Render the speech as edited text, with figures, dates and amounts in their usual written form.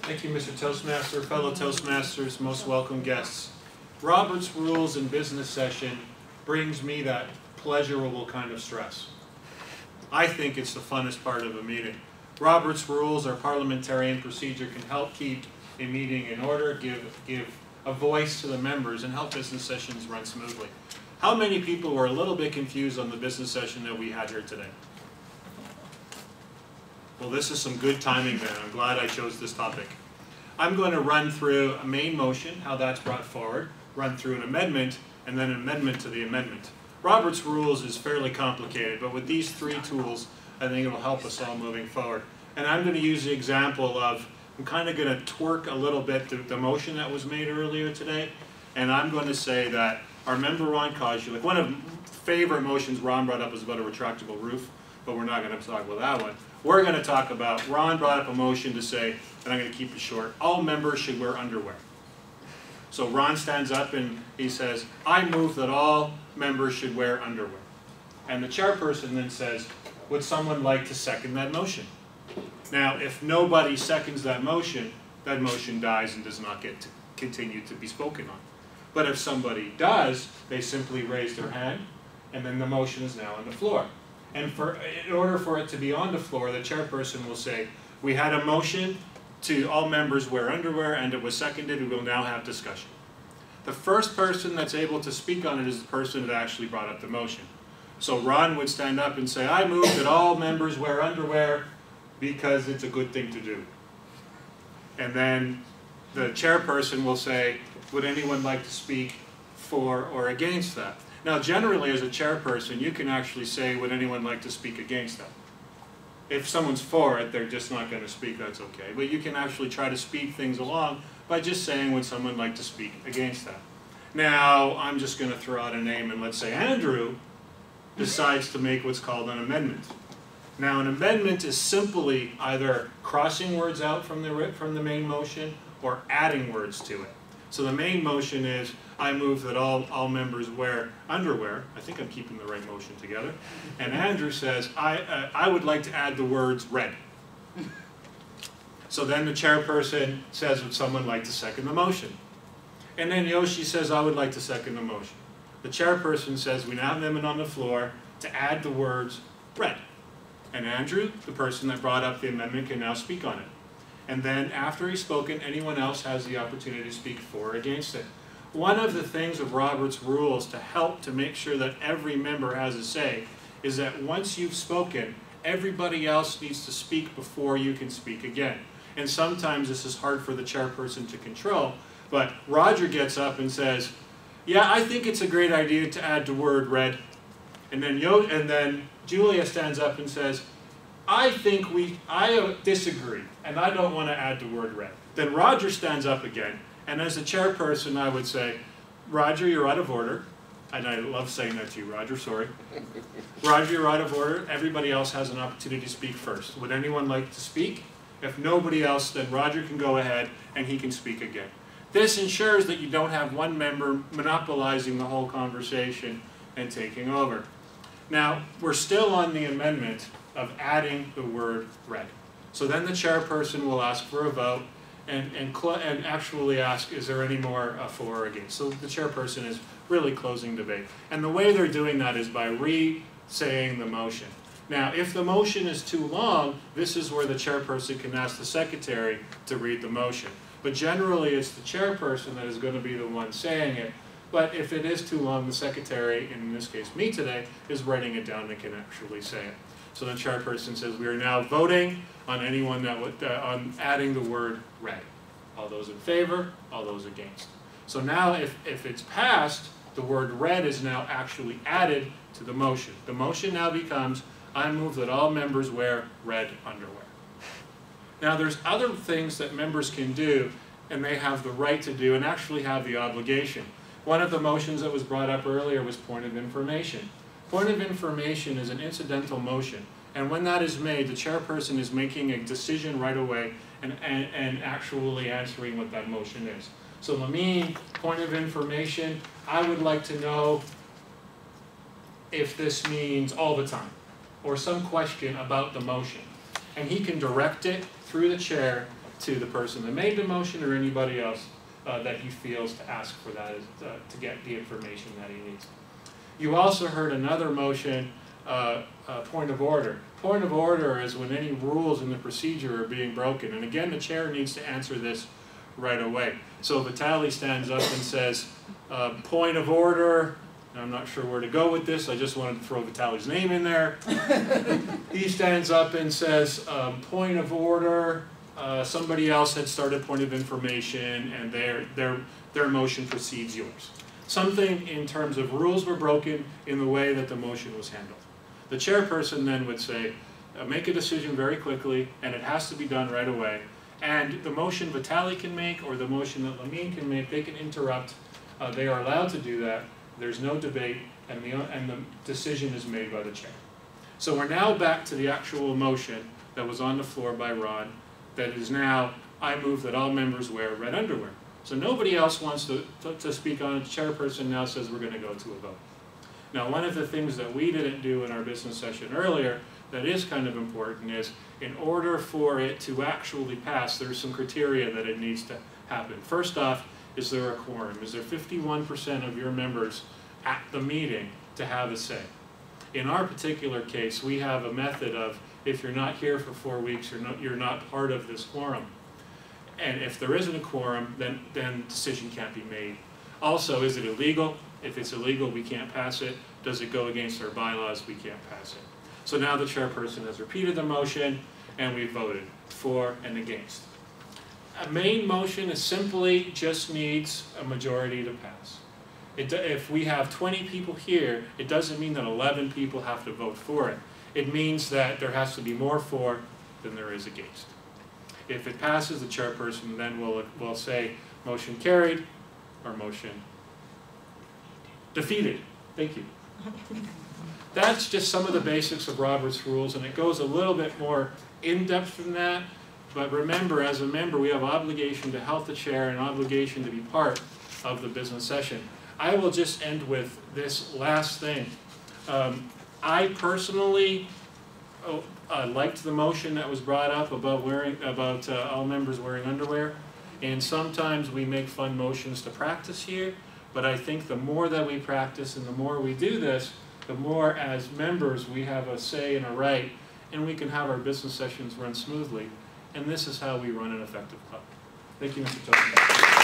Thank you, Mr. Toastmaster. Fellow Toastmasters, most welcome guests. Robert's Rules in business session brings me that pleasurable kind of stress. I think it's the funnest part of a meeting. Robert's Rules, our parliamentarian procedure, can help keep a meeting in order, give a voice to the members, and help business sessions run smoothly. How many people were a little bit confused on the business session that we had here today? Well, this is some good timing then. I'm glad I chose this topic. I'm going to run through a main motion, how that's brought forward, run through an amendment, and then an amendment to the amendment. Robert's Rules is fairly complicated, but with these three tools, I think it'll help us all moving forward. And I'm going to use the example of, I'm kind of going to twerk a little bit the motion that was made earlier today, and I'm going to say that our member Ron Kozulik, one of the favorite motions Ron brought up was about a retractable roof, but we're not going to talk about that one. We're going to talk about, Ron brought up a motion to say, and I'm going to keep it short, all members should wear underwear. So Ron stands up and he says, I move that all members should wear underwear. And the chairperson then says, would someone like to second that motion? Now, if nobody seconds that motion dies and does not get to continue to be spoken on. But if somebody does, they simply raise their hand, and then the motion is now on the floor. And in order for it to be on the floor, the chairperson will say, we had a motion to all members wear underwear, and it was seconded. We will now have discussion. The first person that's able to speak on it is the person that actually brought up the motion. So Ron would stand up and say, I move that all members wear underwear because it's a good thing to do. And then the chairperson will say, would anyone like to speak for or against that? Now, generally, as a chairperson, you can actually say, would anyone like to speak against that? If someone's for it, they're just not going to speak, that's okay. But you can actually try to speed things along by just saying, would someone like to speak against that? Now, I'm just going to throw out a name, and let's say Andrew decides to make what's called an amendment. Now, an amendment is simply either crossing words out from the main motion or adding words to it. So the main motion is, I move that all members wear underwear. I think I'm keeping the right motion together. And Andrew says, I would like to add the words red. So then the chairperson says, would someone like to second the motion? And then Yoshi says, I would like to second the motion. The chairperson says, we now have an amendment on the floor to add the words red. And Andrew, the person that brought up the amendment, can now speak on it. And then after he's spoken, anyone else has the opportunity to speak for or against it. One of the things of Robert's Rules to help to make sure that every member has a say is that once you've spoken, everybody else needs to speak before you can speak again. And sometimes this is hard for the chairperson to control, but Roger gets up and says, yeah, I think it's a great idea to add the word red. And then Julia stands up and says, I disagree, and I don't want to add the word red. Then Roger stands up again, and as a chairperson, I would say, Roger, you're out of order. And I love saying that to you, Roger, sorry. Roger, you're out of order. Everybody else has an opportunity to speak first. Would anyone like to speak? If nobody else, then Roger can go ahead, and he can speak again. This ensures that you don't have one member monopolizing the whole conversation and taking over. Now, we're still on the amendment of adding the word red. So then the chairperson will ask for a vote and actually ask, is there any more for or against? So the chairperson is really closing debate. And the way they're doing that is by re-saying the motion. Now, if the motion is too long, this is where the chairperson can ask the secretary to read the motion. But generally, it's the chairperson that is going to be the one saying it. But if it is too long, the secretary, in this case me today, is writing it down and can actually say it. So the chairperson says, we are now voting on anyone that would, on adding the word red. All those in favor, all those against. So now if it's passed, the word red is now actually added to the motion. The motion now becomes, I move that all members wear red underwear. Now there's other things that members can do, and they have the right to do, and actually have the obligation. One of the motions that was brought up earlier was point of information. Point of information is an incidental motion, and when that is made, the chairperson is making a decision right away and actually answering what that motion is. So Lamine, point of information, I would like to know if this means all the time, or some question about the motion. And he can direct it through the chair to the person that made the motion or anybody else that he feels to ask for that, to get the information that he needs. You also heard another motion, point of order. Point of order is when any rules in the procedure are being broken. And again, the chair needs to answer this right away. So Vitaly stands up and says, point of order. I'm not sure where to go with this. I just wanted to throw Vitaly's name in there. He stands up and says, point of order. Somebody else had started point of information, and their motion precedes yours. Something in terms of rules were broken in the way that the motion was handled. The chairperson then would say, make a decision very quickly, and it has to be done right away. And the motion Vitaly can make, or the motion that Lamine can make, they can interrupt. They are allowed to do that. There's no debate, and the decision is made by the chair. So we're now back to the actual motion that was on the floor by Ron, that is now, I move that all members wear red underwear. So nobody else wants to speak on it. The chairperson now says we're going to go to a vote. Now, one of the things that we didn't do in our business session earlier that is kind of important is, in order for it to actually pass, there's some criteria that it needs to happen. First off, is there a quorum? Is there 51% of your members at the meeting to have a say? In our particular case, we have a method of, if you're not here for 4 weeks, you're not part of this quorum. And if there isn't a quorum, then decision can't be made. Also, is it illegal? If it's illegal, we can't pass it. Does it go against our bylaws? We can't pass it. So now the chairperson has repeated the motion, and we voted for and against. A main motion is simply just needs a majority to pass. If we have 20 people here, it doesn't mean that 11 people have to vote for it. It means that there has to be more for than there is against. If it passes, the chairperson then will say motion carried or motion defeated. Thank you. That's just some of the basics of Robert's rules, and it goes a little bit more in-depth than that. But remember, as a member, we have obligation to help the chair and obligation to be part of the business session. I will just end with this last thing. I personally liked the motion that was brought up about all members wearing underwear. And sometimes we make fun motions to practice here. But I think the more that we practice and the more we do this, the more as members we have a say and a right, and we can have our business sessions run smoothly. And this is how we run an effective club. Thank you, Mr. Toastmaster.